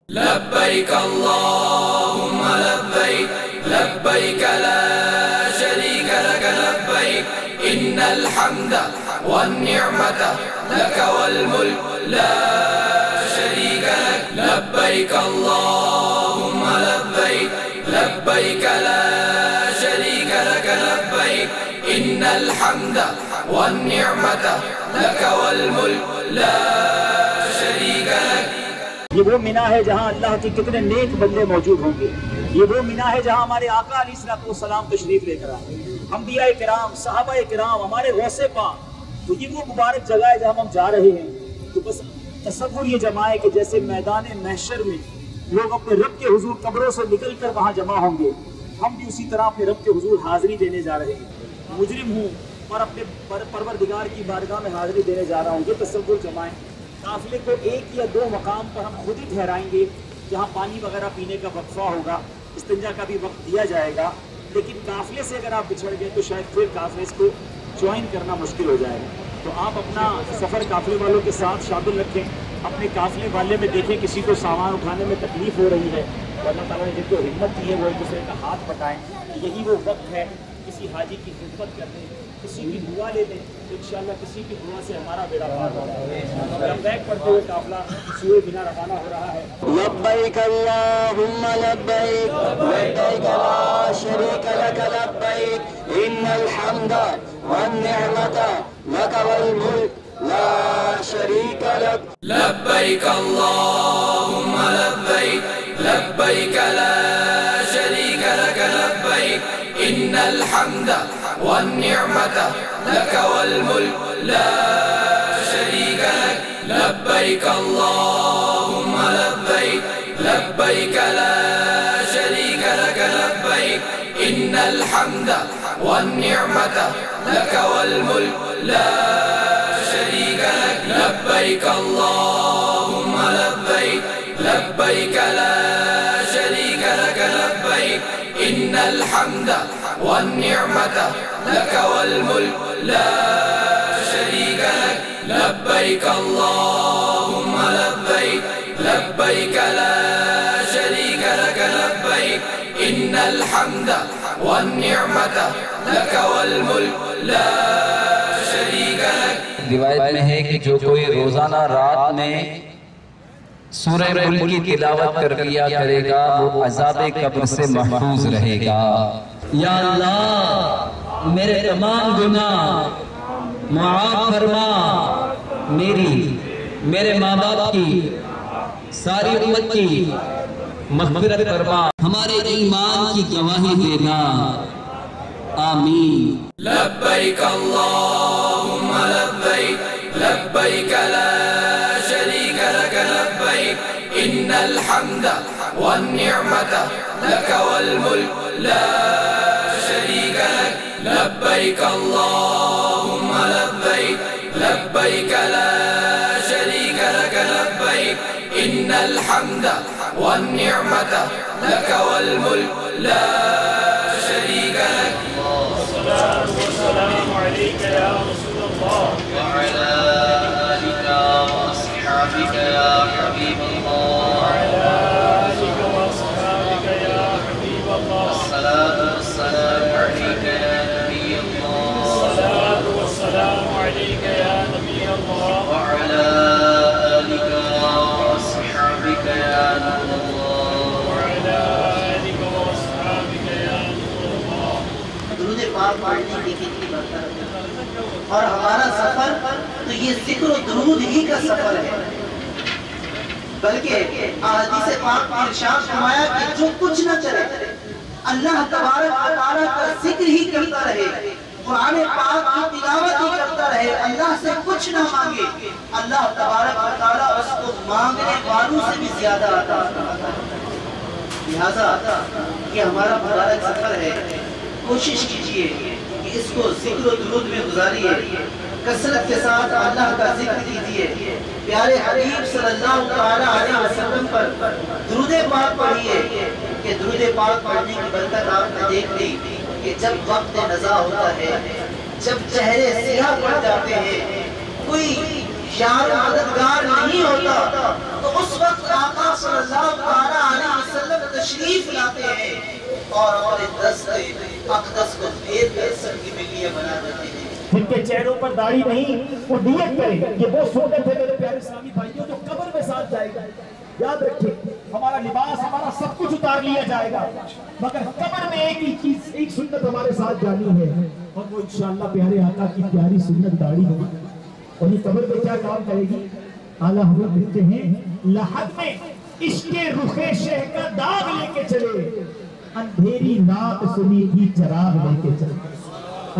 لبيك اللهم لبيك لبيك لا شريك لك لبيك إن الحمد والنعمة لك والملك لا شريك لك لبيك اللهم لبيك لبيك لا شريك لك لبيك إن الحمد والنعمة لك والملك لا شريك لك. یہ وہ مینا ہے جہاں اللہ کے کتنے نیک بندے موجود ہوں گے. یہ وہ مینا ہے جہاں ہمارے آقا علیہ السلام تشریف لے کر آئے, انبیاء کرام, صحابہ کرام, ہمارے غوث پاک. تو یہ وہ مبارک جگہ ہے جہاں ہم جا رہے ہیں. تو بس تصور یہ جمائے کہ جیسے میدان محشر میں لوگ اپنے رب کے حضور قبروں سے نکل کر وہاں جمع ہوں گے, ہم بھی اسی طرح اپنے رب کے حضور حاضری دینے جا رہے ہیں. مجرم ہوں اور اپنے پروردگار کی بارگاہ میں حاضری دینے جا رہا ہوں. یہ تصور جمائیں. قافلے کو ایک یا دو مقام پر ہم خود ہی ٹھہرائیں گے جہاں پانی وغیرہ پینے کا وقفہ ہوگا, استنجا کا بھی وقت دیا جائے گا. لیکن قافلے سے اگر آپ بچھڑ گئے تو شاید پھر قافلے کو جوائن کرنا مشکل ہو جائے گا. تو آپ اپنا سفر قافلے والوں کے ساتھ شامل رکھیں. اپنے قافلے والے میں دیکھیں کسی کو سامان اٹھانے میں تکلیف ہو رہی ہے تو اللہ تعالیٰ نے جن کو ہمت دی ہے وہ ایک دوسرے کا ہاتھ بٹائیں. یہی وہ وقت ہے کسی حاجی کی خدمت کر دیں, کسی کی دعا لے لیں تو انشاءاللہ کسی کی دعا سے ہمارا بیڑا پار ہوگا. ہم بیک پڑھتے ہوئے قافلہ سوئے بنا روانہ ہو رہا ہے. لبیک اللہم لبیک لبیک لا شریک لک لبیک ان الحمد والنعمت لک والملک لا شریک لک. لبيك اللهم لبيك لبيك لا شريك لك لبيك إن الحمد والنعمة لك والملك لا شريك لك. لبيك اللهم لبيك لبيك لا شريك لك لبيك إن الحمد والنعمة لك والملك لا شريك لك. لبيك اللهم لبيك لبيك لا شريك لك لبيك إن الحمد والنعمة لك والملك لا شريك لك. لبيك اللهم لبيك لبيك لا شريك لك لبيك إن الحمد والنعمة لك والملك لا شريك لك. روایت میں ہے کہ جو کوئی روزانہ رات میں سورہ ملک کی تلاوت کر لیا کرے گا وہ عذاب قبر سے محفوظ رہے گا. یا اللہ میرے تمام گناہ معاف فرما, میرے ماں باپ کی, ساری امت کی مغفرت فرما, ہمارے ایمان کی گواہی دینا. آمین. لبيك اللهم لبيك لبيك لا شريك لك لبيك إن الحمد والنعمة لك والملك لا شريك لك. لبيك اللهم لبيك لبيك لا شريك لك لبيك إن الحمد والنعمة لك والملك لا شريك لك. الصلاة والسلام عليك يا رسول الله وعلى آلك وأصحابك يا حبيب الله وعلى آلك وأصحابك يا حبيب الله. الصلاة والسلام عليك يا نبي الله الصلاة والسلام عليك يا نبي الله وعلى آلك وأصحابك يا نور الله. وعلى آلك وأصحابك يا نور الله. درود پاک پڑھنے کی کتنی برکت ہے, اور ہمارا سفر تو یہ ذکر و درود ہی کا سفر ہے. بلکہ احادیث پاک میں ارشاد فرمایا کہ جو کچھ نہ چلے اللہ تبارک و تعالیٰ کا ذکر ہی کرتا رہے, قرآن پاک کی تلاوت ہی کرتا رہے, اللہ سے کچھ نہ مانگے, اللہ تبارک و تعالیٰ اس کو مانگنے والوں سے بھی زیادہ عطا فرماتا ہے. لہذا یہ ہمارا مبارک سفر ہے, کوشش کیجئے کہ اس کو ذکر و درود میں گزاریے, کثرت کے ساتھ اللہ کا ذکر کیجئے, پیارے حبیب صلی اللہ علیہ وسلم پر درود پاک پڑھیے کہ درود پاک پڑھنے کی برکت آپ نے دیکھ لی کہ جب وقت نزا ہوتا ہے, جب چہرے سیاہ پڑ جاتے ہیں, کوئی یار مددگار نہیں ہوتا, تو اس وقت آقا صلی اللہ تشریف لاتے ہیں اور اپنے دست اقدس کو پھیر کر سر کی ملیاں بنا دیتے ہیں. جن کے چہروں پر داڑھی نہیں وہ نیت کریں. یہ وہ سنت ہے میرے پیارے اسلامی بھائیوں جو قبر میں ساتھ جائے گا. یاد رکھیں ہمارا لباس ہمارا سب کچھ اتار لیا جائے گا مگر قبر میں ایک ہی چیز ایک سنت ہمارے ساتھ جانی ہے اور وہ انشاءاللہ پیارے آقا کی پیاری سنت داڑھی ہوگی. اور یہ قبر میں کیا کام کرے گی؟ اعلیٰ حضرت کہتے ہیں لحد میں عشق رخ شہ کا داغ لے کے چلے اندھیری رات سنی تھی چراغ لے کے چلے.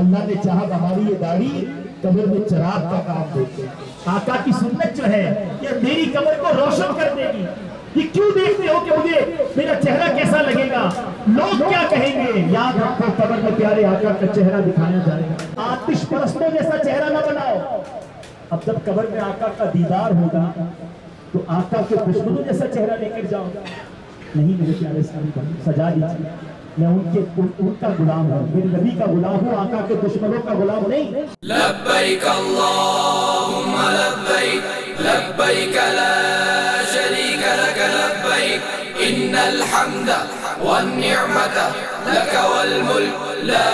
اللہ نے چاہا ہماری یہ داڑھی قبر میں چراغ کا کام دیتے. آقا کی سنت جو ہے یہ اندھیری قبر کو روشن کر دے گی. یہ کیوں دیکھتے ہو کہ مجھے میرا چہرہ کیسا لگے گا, لوگ کیا کہیں گے؟ یاد رکھو قبر میں پیارے آقا کا چہرہ دکھایا جائے گا. آتش پرستوں جیسا چہرہ نہ بناؤ. اب جب قبر میں آقا کا دیدار ہوگا تو آقا کے دشمنوں جیسا چہرہ لے کر جاؤ گا نہیں. میرے پیارے اسلامی بھائی سجا دیجیے میں ان کا غلام ہوں, میرے نبی کا غلام ہوں, آقا کے دشمنوں کا غلام نہیں. لبیک اللہم لبیک لبیک لا شریک لک لبیک ان الحمد والنعمت لک والملک لا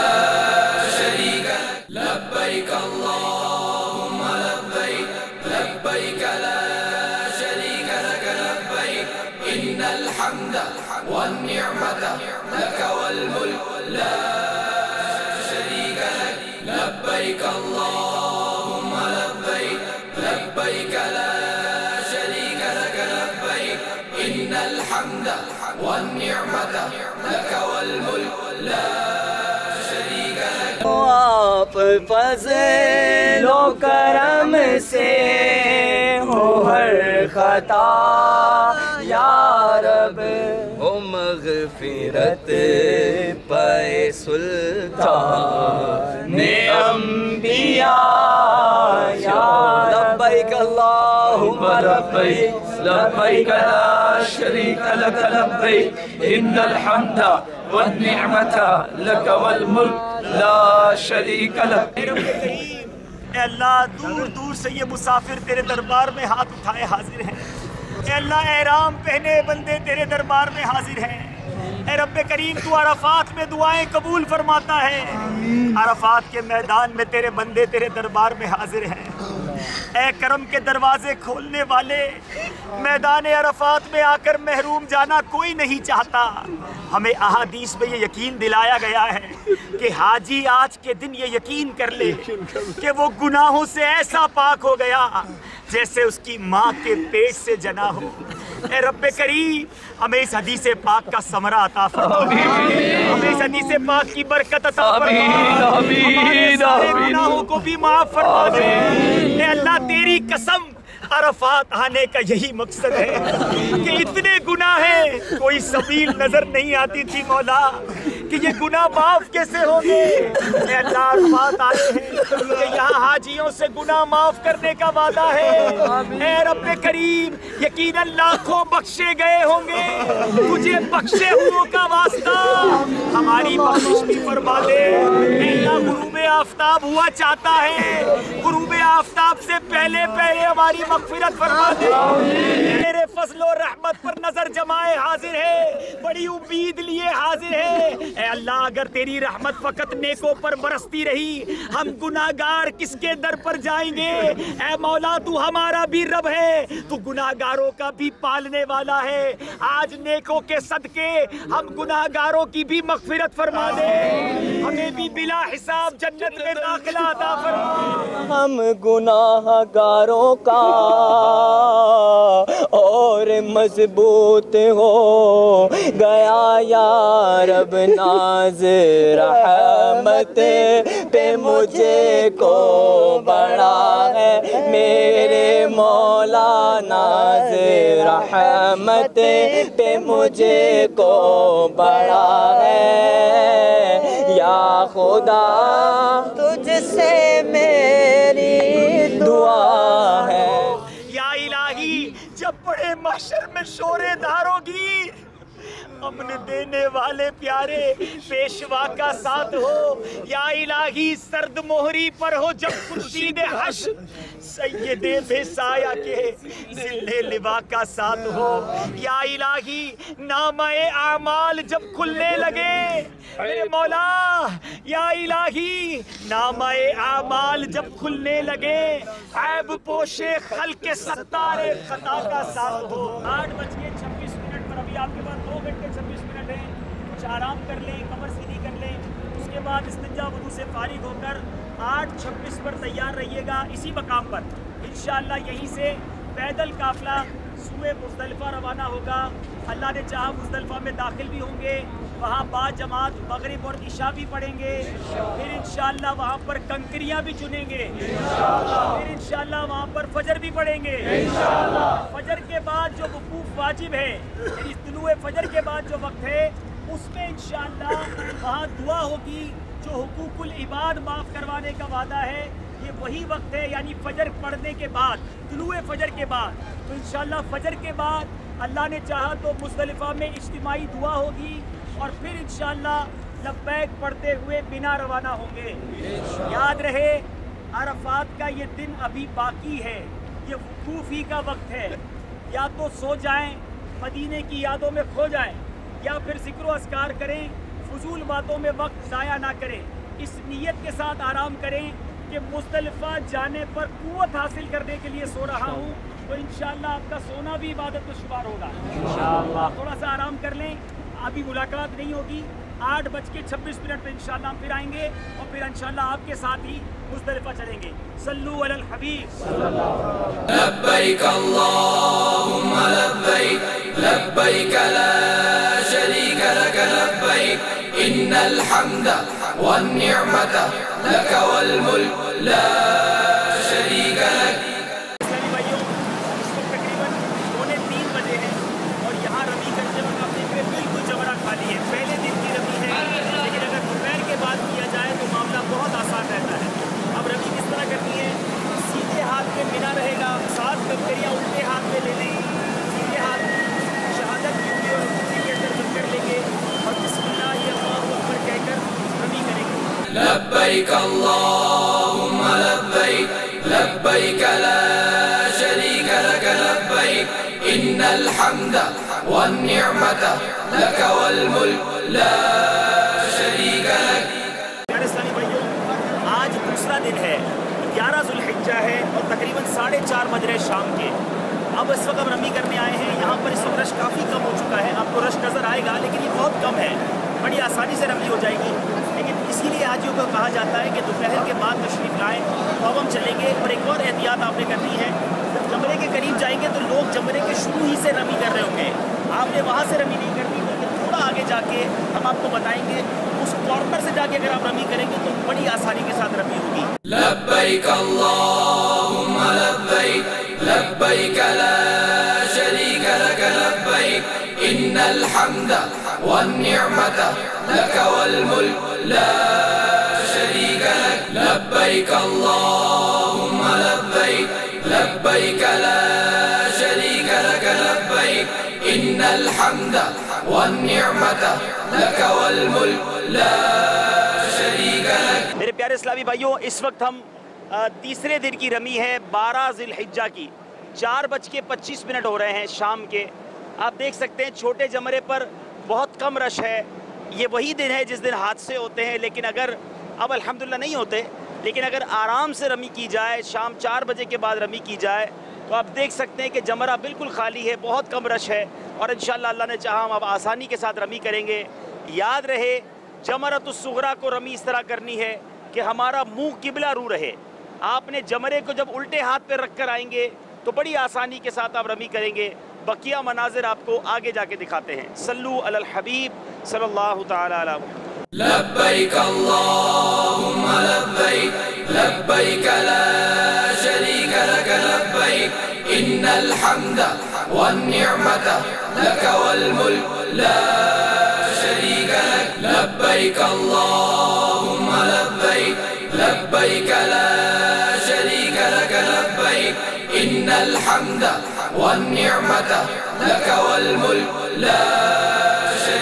شریک لک. لبیک اللہم لبیک لبیک لا شریک لک لبیک ان الحمد والنعمت لك والملك لا شريك لك. لبيك اللهم لبيك لبيك لا شريك لك لبيك إن الحمد والنعمة لك والملك لا شريك لك. آپ فضل و کرم سے ہو ہر خطا یا رب, ہو مغفرت پے سلطان انبیاء یا لبیک اللہم لبیک لبیک لا شریک لک لبیک ان الحمد والنعمت لک والملک لا شریک لک. اے اللہ دور دور سے یہ مسافر تیرے دربار میں ہاتھ اٹھائے حاضر ہیں. اے اللہ احرام پہنے بندے تیرے دربار میں حاضر ہیں. اے رب کریم تو عرفات میں دعائیں قبول فرماتا ہے. عرفات کے میدان میں تیرے بندے تیرے دربار میں حاضر ہیں. اے کرم کے دروازے کھولنے والے, میدان عرفات میں آ کر محروم جانا کوئی نہیں چاہتا. ہمیں احادیث میں یہ یقین دلایا گیا ہے کہ حاجی آج کے دن یہ یقین کر لے کہ وہ گناہوں سے ایسا پاک ہو گیا جیسے اس کی ماں کے پیٹ سے جنا ہو. اے رب کریم ہمیں اس حدیث پاک کا ثمرہ عطا فرما, ہمیں اس حدیث پاک کی برکت عطا فرما, ہمارے سارے گناہوں کو بھی معاف فرما دے. اے اللہ تیری قسم عرفات آنے کا یہی مقصد ہے کہ اتنے گناہ ہیں کوئی سبیل نظر نہیں آتی تھی مولا کہ یہ گناہ معاف کیسے ہوں گے. اے اللہ عرفات آئے ہیں کہ یہاں حاجیوں سے گناہ معاف کرنے کا وعدہ ہے. اے رب کریم یقیناً لاکھوں بخشے گئے ہوں گے, تجھے بخشے ہوں کا واسطہ ہماری بخشش بھی فرما دے. اے اللہ غروب آفتاب ہوا چاہتا ہے, غروب آفتاب سے پہلے پہلے ہماری مغفرت فرما دے. میرے فضل و رحمت پر نظر جمائے حاضر ہے, بڑی امید لیے حاضر ہے. اے اللہ اگر تیری رحمت فقط نیکوں پر برستی رہی ہم گناہگار کس کے در پر جائیں گے. اے مولا تو ہمارا بھی رب ہے, تو گناہگاروں کا بھی پالنے والا ہے. آج نیکوں کے صدقے ہم گناہگاروں کی بھی مغفرت فرما دے, ہمیں بھی بلا حساب جنت میں داخلہ عطا فرما. ہم گناہگاروں کا اور مضبوط ہو گیا یا رب, ناز رحمت پہ مجھے کو بڑا ہے میرے مولا, ناز رحمت پہ مجھے کو بڑا ہے یا خدا, تجھ سے میری دعا ہے. یا الہی جب بڑے محشر میں شور دار ہوگی امن دینے والے پیارے پیشوا کا ساتھ ہو یا الہی، سرد موہری پر ہو جب خورشید حشر، سید بے سایہ کے ذل لوا کا ساتھ ہو یا الہی، نامہ اعمال جب کھلنے لگے میرے مولا یا الہی، نامہ اعمال جب کھلنے لگے، عیب پوشے خلق ستار خطا کا ساتھ ہو۔ 8:26 پر ابھی آپ کے پاس 2 گھنٹے 26 منٹ ہیں، کچھ آرام کر لیں، کمر سیدھی کر لیں، اس کے بعد استنجا وضو سے فارغ ہو کر 8:26 پر تیار رہیے گا اسی مقام پر۔ انشاءاللہ یہیں سے پیدل قافلہ سوئے مزدلفہ روانہ ہوگا۔ اللہ نے چاہا مزدلفہ میں داخل بھی ہوں گے، وہاں با جماعت مغرب اور عشاء بھی پڑھیں گے، پھر انشاءاللہ وہاں پر کنکریاں بھی چنیں گے، پھر انشاءاللہ وہاں پر فجر بھی پڑھیں گے۔ فجر کے بعد جو وقوف واجب ہے، یعنی طلوع فجر کے بعد جو وقت ہے، اس میں انشاءاللہ وہاں دعا ہوگی، جو حقوق العباد معاف کروانے کا وعدہ ہے، یہ وہی وقت ہے، یعنی فجر پڑھنے کے بعد، طلوع فجر کے بعد۔ تو انشاءاللہ فجر کے بعد اللہ نے چاہا تو مزدلفہ میں اجتماعی دعا ہوگی، اور پھر انشاءاللہ لبیک پڑھتے ہوئے بنا روانہ ہوں گے۔ یاد رہے عرفات کا یہ دن ابھی باقی ہے، یہ وقوف ہی کا وقت ہے، یا تو سو جائیں، مدینے کی یادوں میں کھو جائیں، یا پھر ذکر و اذکار کریں، فضول باتوں میں وقت ضائع نہ کریں، اس نیت کے ساتھ آرام کریں کہ مزدلفہ جانے پر قوت حاصل کرنے کے لیے سو رہا ہوں، تو انشاءاللہ آپ کا سونا بھی عبادت میں شمار ہوگا۔ انشاءاللہ تھوڑا سا آرام کر لیں، ابھی ملاقات نہیں ہوگی، 8:26 پہ انشاءاللہ ہم پھر آئیں گے، اور پھر انشاءاللہ آپ کے ساتھ ہی مزدلفہ چلیں گے۔ صلو علی الحبیب۔ لبیک اللہم لبیک، لبیک لا شریک لک لبیک، ان الحمد والنعمت لک والملک لا شریک لک۔ اسلامی بھائیوں، اس وقت تقریباً 2:45 بجے ہیں، اور یہاں رمی کرتے وقت آپ دیکھ رہے بالکل جمرہ خالی ہے، پہلے دن کی رمی ہے، لیکن اگر دوپہر کے بعد کیا جائے تو معاملہ بہت آسان رہتا ہے۔ اب رمی کس طرح کرنی ہے؟ سیدھے ہاتھ میں منا رہے گا، 7 کنکریاں الٹے ہاتھ میں لے لیں، سیدھے ہاتھ شہادت کی انگلی اور انگلی کے اندر رکھ کر لیں گے، اور بسم اللہ اللہ اکبر کہہ کر رمی کریں گے۔ لبیک اللہم لبیک، لبیک لا شریک لک لبیک، ان الحمد والنعمت لک والملک لا شریک لک۔ پیارے اسلامی بھائیوں، آج دوسرا دن ہے، 11 ذو الحجہ ہے، اور تقریباً 4:30 بج رہے شام کے۔ اب اس وقت ہم رمی کرنے آئے ہیں، یہاں پر اس وقت رش کافی کم ہو چکا ہے، آپ کو رش نظر آئے گا لیکن یہ بہت کم ہے، بڑی آسانی سے رمی ہو جائے گی، لیکن اسی لیے حاجیوں کو کہا جاتا ہے کہ دوپہر کے بعد تشریف لائیں، تو اب ہم چلیں گے۔ اور ایک اور احتیاط آپ نے کرنی ہے، جب جمرے کے قریب جائیں گے تو لوگ جمرے کے شروع ہی سے رمی کر رہے ہوں گے، آپ نے وہاں سے رمی نہیں کرنی، لیکن تھوڑا آگے جا کے ہم آپ کو بتائیں گے، اس کارنر سے جا کے اگر آپ رمی کریں گے تو بڑی آسانی کے ساتھ رمی ہوگی۔ لبیک اللہم لبیک، لبیک لا شریک لک لبیک، ان الحمد والنعمت لک والملک لا شریک لک۔ لبیک اللہم لبیک، لبیک لا شریک لک لبیک، ان الحمد والنعمت لک والملک لا شریک لک۔ میرے پیارے اسلامی بھائیوں، اس وقت ہم تیسرے دن کی رمی ہے 12 ذی الحجہ کی، 4:25 ہو رہے ہیں شام کے۔ آپ دیکھ سکتے ہیں چھوٹے جمرے پر بہت کم رش ہے، یہ وہی دن ہے جس دن حادثے ہوتے ہیں، لیکن اگر اب الحمدللہ نہیں ہوتے، لیکن اگر آرام سے رمی کی جائے، شام 4 بجے کے بعد رمی کی جائے، تو آپ دیکھ سکتے ہیں کہ جمرہ بالکل خالی ہے، بہت کم رش ہے، اور انشاءاللہ اللہ نے چاہا ہم اب آسانی کے ساتھ رمی کریں گے۔ یاد رہے جمرۃ الصغریٰ کو رمی اس طرح کرنی ہے کہ ہمارا منہ قبلہ رو رہے، آپ نے جمرے کو جب الٹے ہاتھ پہ رکھ کر آئیں گے تو بڑی آسانی کے ساتھ آپ رمی کریں گے۔ بقیہ مناظر آپ کو آگے جا کے دکھاتے ہیں۔ صلو علی الحبیب صلی اللہ تعالی علیہ وسلم۔ لبیک اللہم لبیک، لبیک لا شریک لک لبیک، ان الحمد والنعمت لک والملک لا شریک لک۔ لبیک اللہم لبیک، لبیک لا شریک لک لبیک، ان الحمد والنعمت لک والملک لا شریک لک۔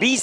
20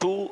2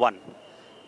1,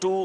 2,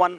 1,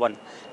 1।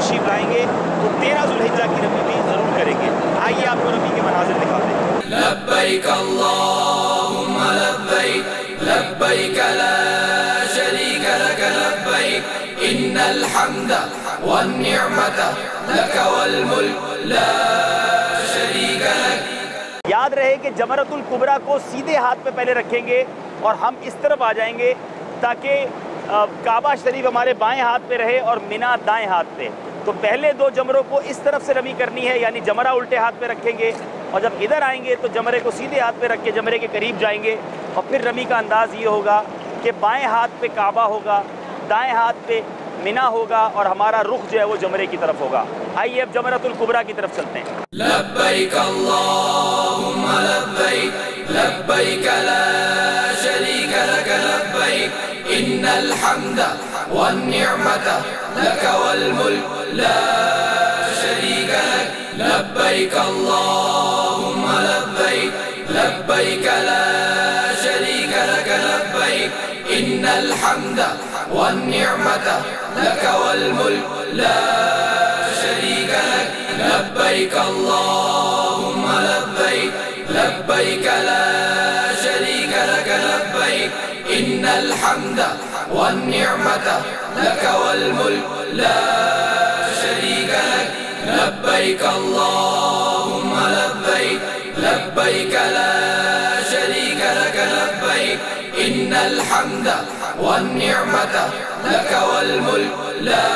تشریف لائیں گے تو 13 ذوالحجہ کی رمی بھی ضرور کریں گے. آئیے آپ کو رمی کے مناظر دکھاتے ہیں. لبیک اللہم لبیک لبیک لا شریک لک لبیک ان الحمد والنعمت لک والملک لا شریک لک. یاد رہے کہ جمرۃ الکبریٰ کو سیدھے ہاتھ پہ پہلے رکھیں گے اور ہم اس طرف آ جائیں گے تاکہ کعبہ شریف ہمارے بائیں ہاتھ پہ رہے اور مینا دائیں ہاتھ پہ. تو پہلے 2 جمروں کو اس طرف سے رمی کرنی ہے، یعنی جمرہ الٹے ہاتھ پہ رکھیں گے اور جب ادھر آئیں گے تو جمرے کو سیدھے ہاتھ پہ رکھ کے جمرے کے قریب جائیں گے. اور پھر رمی کا انداز یہ ہوگا کہ بائیں ہاتھ پہ کعبہ ہوگا، دائیں ہاتھ پہ مینا ہوگا اور ہمارا رخ جو ہے وہ جمرے کی طرف ہوگا. آئیے اب جمرۃ الکبریٰ کی طرف چلتے ہیں. لبیک اللہم لبیک لبیک لا شریک لک لبیک ان الحمد والنعمت لک والملک لا شریک لک. لبیک اللہم لبیک لبیک لا شریک لک لبیک ان الحمد والنعمت لک والملک لا شریک لک. لبیک اللہم لبیک لبیک لا شریک لک لبیک ان الحمد والنعمت لک والملک لا شریک لک. لبیک اللہم لبیک لبیک لا شریک لک لبیک ان الحمد والنعمت لک والملک لا